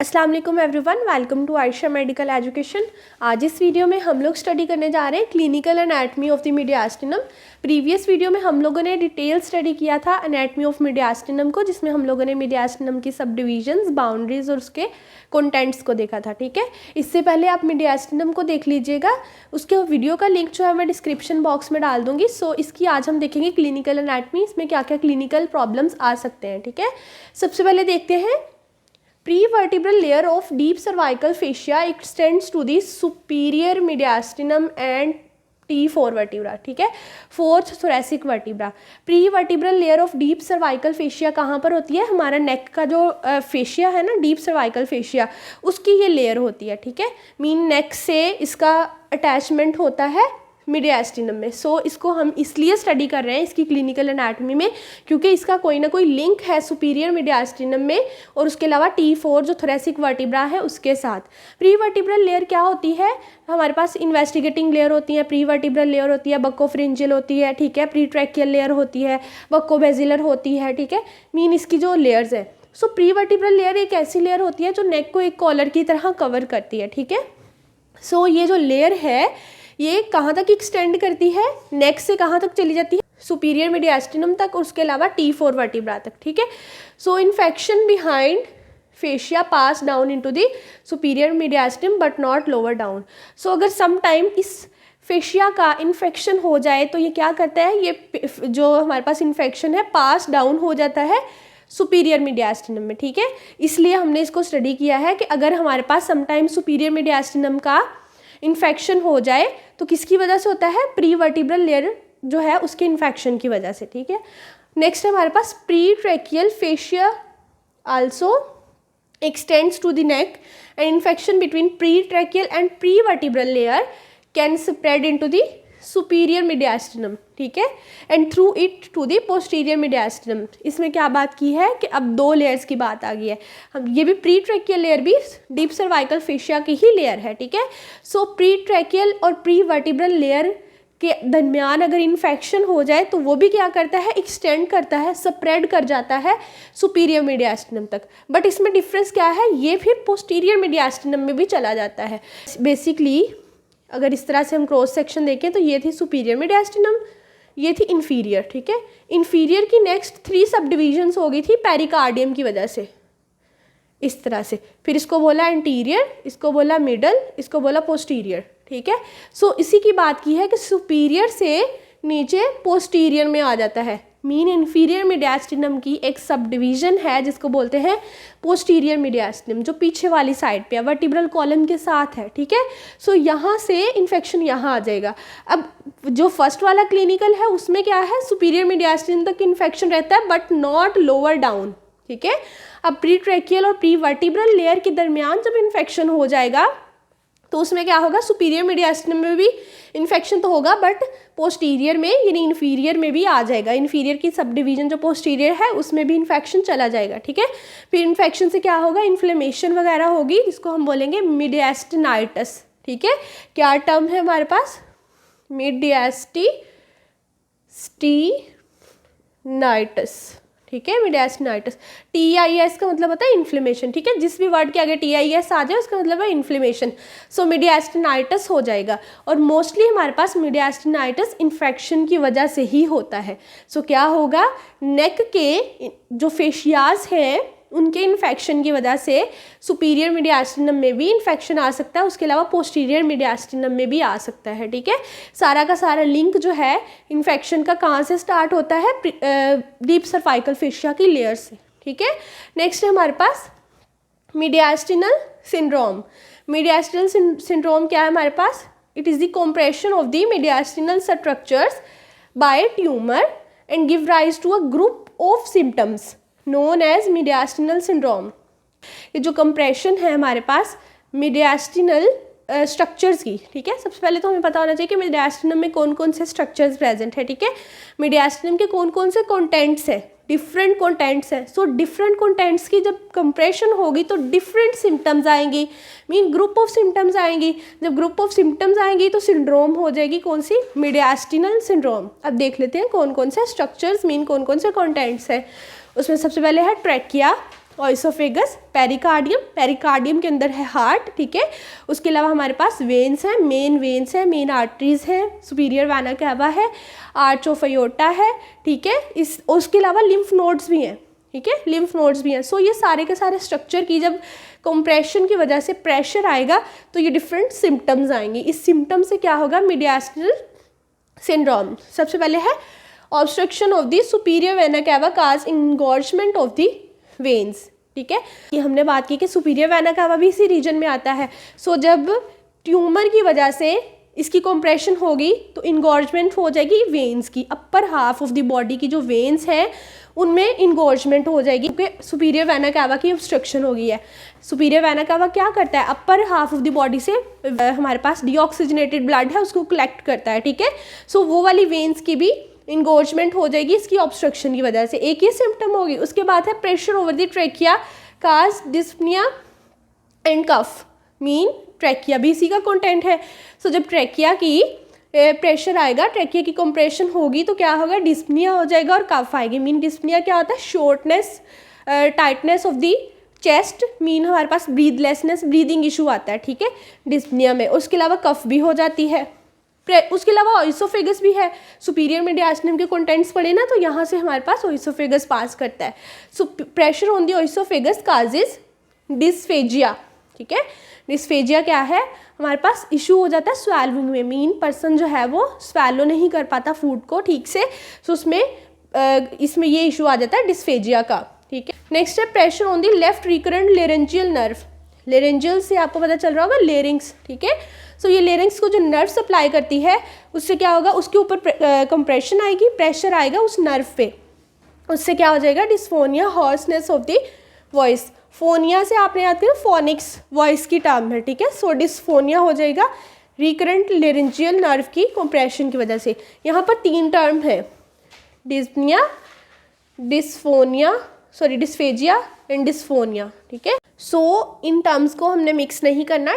अस्सलाम वालेकुम everyone, welcome to Ayesha medical education. आज इस वीडियो में हम लोग स्टडी करने जा रहे हैं clinical anatomy of the mediastinum. Previous video में हम लोगों ने डिटेल स्टडी किया था एनाटमी ऑफ मीडियास्टिनम को, जिसमें हम लोगों ने मीडियास्टिनम की सब डिविजन्स, बाउंड्रीज और उसके कंटेंट्स को देखा था। ठीक है, इससे पहले आप मीडियास्टिनम को देख लीजिएगा, उसके वीडियो का लिंक जो है मैं डिस्क्रिप्शन बॉक्स में डाल दूंगी। सो इसकी आज हम देखेंगे क्लिनिकल एनाटमी, इसमें क्या क्या क्लिनिकल प्रॉब्लम्स आ सकते हैं। ठीक है, सबसे पहले देखते हैं Prevertebral layer of deep cervical fascia extends to the superior mediastinum and T4 vertebra। ठीक है, fourth thoracic vertebra। Prevertebral layer of deep cervical fascia कहाँ पर होती है? हमारा नेक का जो फेशिया है ना, डीप सर्वाइकल फेशिया, उसकी ये लेयर होती है। ठीक है, मीन नेक से इसका अटैचमेंट होता है मीडियास्टिनम में। सो इसको हम इसलिए स्टडी कर रहे हैं इसकी क्लिनिकल एनाटमी में, क्योंकि इसका कोई ना कोई लिंक है सुपीरियर मीडियास्टिनम में और उसके अलावा T4 जो थोरेसिक वर्टिब्रा है उसके साथ। प्रीवर्टिब्रल लेयर क्या होती है? हमारे पास इन्वेस्टिगेटिंग लेयर होती है, प्रीवर्टिब्रल लेयर होती है, बक्कोफ्रिंजियल होती है, ठीक है, प्रीट्रैकियल लेयर होती है, बक्कोबेजिलर होती है। ठीक है, मीन इसकी जो लेयर्स है। सो प्रीवर्टिब्रल लेयर एक ऐसी लेयर होती है जो नेक को एक कॉलर की तरह कवर करती है। ठीक है, सो ये जो लेयर है ये कहाँ तक एक्सटेंड करती है? नेक से कहाँ तक चली जाती है? सुपीरियर मीडियास्टिनम तक और उसके अलावा T4 वर्टिब्रा तक। ठीक है, so infection behind fascia pass down into the superior mediastinum but not lower down. So अगर सम टाइम इस फेशिया का इन्फेक्शन हो जाए तो ये क्या करता है, ये जो हमारे पास इन्फेक्शन है पास डाउन हो जाता है सुपीरियर मीडियास्टिनम में। ठीक है, इसलिए हमने इसको स्टडी किया है कि अगर हमारे पास सम टाइम सुपीरियर मीडियास्टिनम का इन्फेक्शन हो जाए तो किसकी वजह से होता है? प्रीवर्टिब्रल लेयर जो है उसके इन्फेक्शन की वजह से। ठीक है, नेक्स्ट हमारे पास pretracheal fascia also extends to the neck and infection between pretracheal and prevertebral layer can spread into the superior mediastinum. ठीक है, and through it to the posterior mediastinum. इसमें क्या बात की है कि अब दो लेयर्स की बात आ गई है। हम ये भी प्रीट्रैकियल लेयर भी डीप सर्वाइकल फेशिया की ही लेयर है। ठीक है, सो प्रीट्रैकियल और प्रीवर्टिब्रल लेयर के दरमियान अगर इन्फेक्शन हो जाए तो वो भी क्या करता है? एक्सटेंड करता है, स्प्रेड कर जाता है सुपीरियर मीडियास्टिनम तक। बट इसमें डिफरेंस क्या है? ये फिर पोस्टीरियर मीडियास्टिनम में भी चला जाता है। बेसिकली अगर इस तरह से हम क्रॉस सेक्शन देखें तो ये थी सुपीरियर मीडियास्टिनम, ये थी इन्फीरियर। ठीक है, इन्फीरियर की नेक्स्ट 3 सब डिविजन्स हो गई थी पेरिकार्डियम की वजह से, इस तरह से। फिर इसको बोला एंटीरियर, इसको बोला मिडल, इसको बोला पोस्टीरियर। ठीक है, सो इसी की बात की है कि सुपीरियर से नीचे पोस्टीरियर में आ जाता है। मीन इन्फीरियर मीडियास्टिनम की एक सब डिवीजन है जिसको बोलते हैं पोस्टीरियर मीडियास्टिनम, जो पीछे वाली साइड पे है, वर्टिब्रल कॉलम के साथ है। ठीक है, सो यहाँ से इन्फेक्शन यहाँ आ जाएगा। अब जो फर्स्ट वाला क्लिनिकल है उसमें क्या है? सुपीरियर मीडियास्टिनम तक इन्फेक्शन रहता है बट नॉट लोअर डाउन। ठीक है, अब प्रीट्रैकियल और प्रीवर्टिब्रल लेयर के दरमियान जब इन्फेक्शन हो जाएगा तो उसमें क्या होगा? सुपीरियर मीडियास्टिनम में भी इन्फेक्शन तो होगा बट पोस्टीरियर में यानी इन्फीरियर में भी आ जाएगा। इन्फीरियर की सब डिवीजन जो पोस्टीरियर है उसमें भी इन्फेक्शन चला जाएगा। ठीक है, फिर इन्फेक्शन से क्या होगा? इन्फ्लेमेशन वगैरह होगी जिसको हम बोलेंगे मीडियास्टिनाइटिस। ठीक है, क्या टर्म है हमारे पास? मीडियास्टिनाइटिस। ठीक है, मीडियास्टिनाइटिस। TIS का मतलब होता है इन्फ्लेमेशन। ठीक है, जिस भी वर्ड के आगे TIS आ जाए उसका मतलब है इन्फ्लेमेशन। सो मीडियास्टिनाइटिस हो जाएगा और मोस्टली हमारे पास मीडियास्टिनाइटिस इन्फेक्शन की वजह से ही होता है। सो क्या होगा? नेक के जो फेशियाज हैं उनके इन्फेक्शन की वजह से सुपीरियर मीडियास्टिनम में भी इन्फेक्शन आ सकता है, उसके अलावा पोस्टीरियर मीडियास्टिनम में भी आ सकता है। ठीक है, सारा का सारा लिंक जो है इन्फेक्शन का कहाँ से स्टार्ट होता है? डीप सर्वाइकल फेशिया की लेयर से। ठीक है, नेक्स्ट है हमारे पास मीडियास्टिनल सिंड्रोम। मीडियास्टिनल सिंड्रोम क्या है हमारे पास? It is the compression of the mediastinal structures by tumour and give rise to a group of symptoms known as mediastinal syndrome. ये जो कंप्रेशन है हमारे पास मीडियास्टिनल स्ट्रक्चर्स की। ठीक है, सबसे पहले तो हमें पता होना चाहिए कि मीडियास्टिनम में कौन कौन से स्ट्रक्चर्स प्रेजेंट है। ठीक है, मीडियास्टिनम के कौन कौन से कंटेंट्स है? डिफरेंट कंटेंट्स है। सो डिफरेंट कंटेंट्स की जब कंप्रेशन होगी तो डिफरेंट सिम्टम्स आएंगी, मीन ग्रुप ऑफ सिम्टम्स आएंगी। जब ग्रुप ऑफ सिम्टम्स आएंगी तो सिंड्रोम हो जाएगी कौन सी? Mediastinal syndrome. अब देख लेते हैं कौन कौन से स्ट्रक्चर्स मीन कौन कौन से कंटेंट्स है। उसमें सबसे पहले है ट्रैकिया, ऑइसोफेगस, पेरिकार्डियम, पेरिकार्डियम के अंदर है हार्ट, ठीक है। उसके अलावा हमारे पास वेन्स हैं, मेन वेन्स हैं, मेन आर्टरीज हैं, सुपीरियर वेना कैवा है, आर्च ऑफ अयोर्टा है, ठीक है। उसके अलावा लिम्फ नोड्स भी हैं, ठीक है, लिम्फ नोड्स भी हैं। सो ये सारे के सारे स्ट्रक्चर की जब कंप्रेशन की वजह से प्रेशर आएगा तो ये डिफरेंट सिम्टम्स आएंगी। इस सिम्टम से क्या होगा, मीडियास्टिनल सिंड्रोम। सबसे पहले है obstruction of the superior vena cava cause engorgement of the veins, ठीक है। ये हमने बात की कि सुपीरियर वेना कैवा भी इसी रीजन में आता है। सो जब ट्यूमर की वजह से इसकी कंप्रेशन होगी तो इंगॉर्जमेंट हो जाएगी वेन्स की, upper half of the body की जो वेन्स हैं उनमें इंगॉर्जमेंट हो जाएगी क्योंकि सुपीरियर वेना कैवा की ऑब्स्ट्रक्शन हो गई है। सुपीरियर वेना कैवा क्या करता है, upper half of the body से हमारे पास डीऑक्सीजनेटेड ब्लड है उसको कलेक्ट करता है, ठीक है। सो वो वाली वेन्स की भी इंगॉर्जमेंट हो जाएगी इसकी ऑब्स्ट्रक्शन की वजह से। एक ही सिम्टम होगी। उसके बाद है pressure over the trachea cause dyspnoea and cough, mean trachea भी इसी का कंटेंट है। सो जब ट्रेकिया की प्रेशर आएगा, ट्रेकिया की कंप्रेशन होगी तो क्या होगा, डिस्पनिया हो जाएगा और कफ आएगी। मीन डिस्पनिया क्या होता है, shortness, tightness of the chest, mean हमारे पास ब्रीदलेसनेस, ब्रीदिंग इशू आता है, ठीक है, डिस्पनिया में। उसके अलावा कफ भी हो जाती है। उसके अलावा ऑइसोफेगस भी है। सुपीरियर मीडियास्टिनम के कंटेंट्स पढ़े ना तो यहाँ से हमारे पास ऑइसोफेगस पास करता है। So pressure on the oesophagus causes dysphagia, ठीक है। डिस्फेजिया क्या है, हमारे पास इशू हो जाता है स्वेलविंग में, मीन पर्सन जो है वो स्वेलो नहीं कर पाता फूड को ठीक से। सो उसमें इसमें ये इशू आ जाता है डिस्फेजिया का, ठीक है। नेक्स्ट है pressure on the left recurrent laryngeal nerve. Laryngeal से आपको पता चल रहा होगा लेरिंग्स, ठीक है। सो ये लेरिंग्स को जो नर्व सप्लाई करती है उससे क्या होगा, उसके ऊपर कंप्रेशन आएगी, प्रेशर आएगा उस नर्व पे, उससे क्या हो जाएगा, dysphonia, hoarseness of the voice. Phonia से आपने याद किया फोनिक्स वॉइस की टर्म है, ठीक है। सो डिस्फोनिया हो जाएगा रिकरेंट लेरेंजियल नर्व की कंप्रेशन की वजह से। यहाँ पर 3 टर्म है, डिस्पनिया, डिस्फेजिया एंड डिस्फोनिया, ठीक है। सो इन टर्म्स को हमने मिक्स नहीं करना।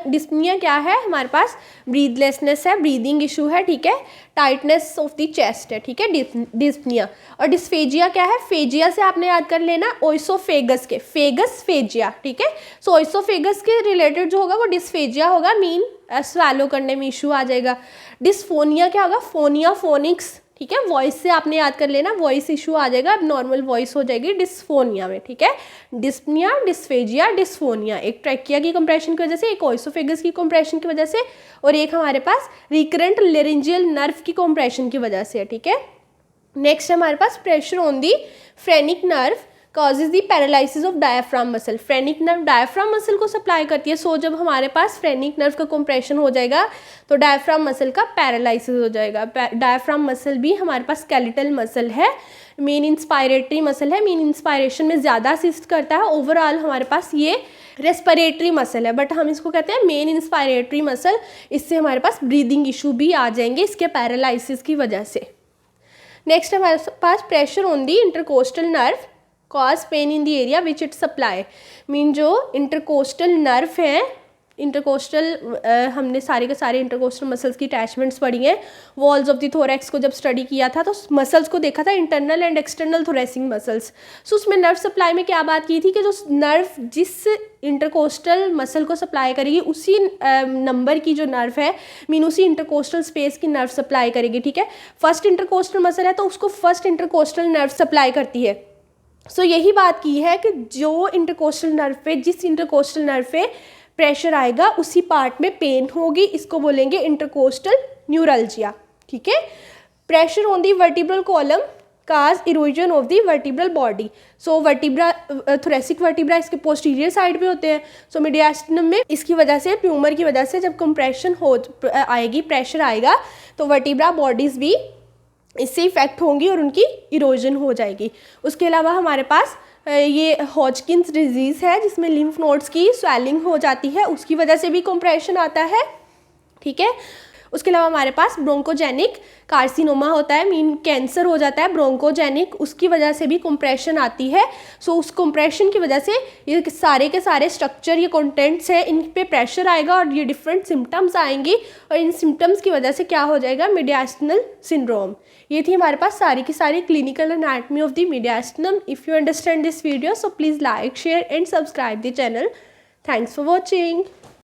डिस्पनिया क्या है, हमारे पास ब्रीदलेसनेस है, ब्रीदिंग इशू है, ठीक है, टाइटनेस ऑफ द चेस्ट है, ठीक है, डिस्पनिया। और डिस्फेजिया क्या है, फेजिया से आपने याद कर लेना ऑइसोफेगस के, फेगस फेजिया, ठीक है। सो ऑइसोफेगस के रिलेटेड जो होगा वो डिस्फेजिया होगा, मीन स्वैलो करने में इशू आ जाएगा। डिस्फोनिया क्या होगा, फोनिया, फोनिक्स, ठीक है, वॉइस से आपने याद कर लेना, वॉइस इशू आ जाएगा, अब नॉर्मल वॉइस हो जाएगी डिस्फोनिया में, ठीक है। डिस्पनिया, डिस्फेजिया, डिस्फोनिया, एक ट्रैकिया की कंप्रेशन की वजह से, एक ऑइसोफेगस की कंप्रेशन की वजह से, और एक हमारे पास रिकरेंट लेरेंजियल नर्व की कंप्रेशन की वजह से, ठीक है। नेक्स्ट हमारे पास pressure on the phrenic nerve causes the paralysis of diaphragm muscle. Phrenic nerve diaphragm muscle को सप्लाई करती है। सो जब हमारे पास फ्रेनिक नर्व का कंप्रेशन हो जाएगा तो डायफ्राम मसल का पैरालिसिस हो जाएगा। डायफ्राम मसल भी हमारे पास स्केलेटल मसल है, मेन इंस्पायरेटरी मसल है, मेन इंस्पायरेशन में ज़्यादा असिस्ट करता है। ओवरऑल हमारे पास ये रेस्पिरेटरी मसल है, बट हम इसको कहते हैं मेन इंस्पायरेटरी मसल। इससे हमारे पास ब्रीदिंग इशू भी आ जाएंगे इसके पैरालिसिस की वजह से। नेक्स्ट हमारे पास pressure on the intercostal nerve cause pain in the area which it supply. Mean जो इंटरकोस्टल नर्व है, इंटरकोस्टल हमने सारे के सारे इंटरकोस्टल मसल्स की अटैचमेंट्स पढ़ी हैं। वॉल्स ऑफ द थोरैक्स को जब स्टडी किया था तो मसल्स को देखा था, internal and external thoracic muscles. So उसमें नर्व सप्लाई में क्या बात की थी कि जो नर्व जिस इंटरकोस्टल मसल को सप्लाई करेगी उसी नंबर की जो नर्व है, मीन उसी इंटरकोस्टल स्पेस की नर्व सप्लाई करेगी, ठीक है। फर्स्ट इंटरकोस्टल मसल है तो उसको फर्स्ट इंटरकोस्टल नर्व सप्लाई करती है। सो यही बात की है कि जो इंटरकोस्टल नर्व पे, जिस इंटरकोस्टल नर्व पे प्रेशर आएगा उसी पार्ट में पेन होगी, इसको बोलेंगे इंटरकोस्टल न्यूरल्जिया, ठीक है। Pressure on the vertebral column cause erosion of the vertebral body. So vertebra, thoracic vertebra इसके पोस्टीरियर साइड पे होते हैं। सो मीडियास्टिनम में इसकी वजह से, ट्यूमर की वजह से जब कंप्रेशन हो आएगी, प्रेशर आएगा तो वर्टिब्रा बॉडीज़ भी इससे इफेक्ट होंगी और उनकी इरोजन हो जाएगी। उसके अलावा हमारे पास ये हॉजकिंस डिजीज़ है जिसमें लिम्फ नोड्स की स्वेलिंग हो जाती है, उसकी वजह से भी कंप्रेशन आता है, ठीक है। उसके अलावा हमारे पास ब्रोंकोजेनिक कार्सिनोमा होता है, मीन कैंसर हो जाता है ब्रोंकोजेनिक, उसकी वजह से भी कंप्रेशन आती है। सो उस कंप्रेशन की वजह से ये सारे के सारे स्ट्रक्चर, ये कंटेंट्स है, इन पे प्रेशर आएगा और ये डिफरेंट सिम्टम्स आएंगी और इन सिम्टम्स की वजह से क्या हो जाएगा, मीडियास्टिनल सिंड्रोम। ये थी हमारे पास सारी की सारी clinical anatomy of the mediastinum. If you understand this video so please like, share and subscribe the channel. Thanks for watching.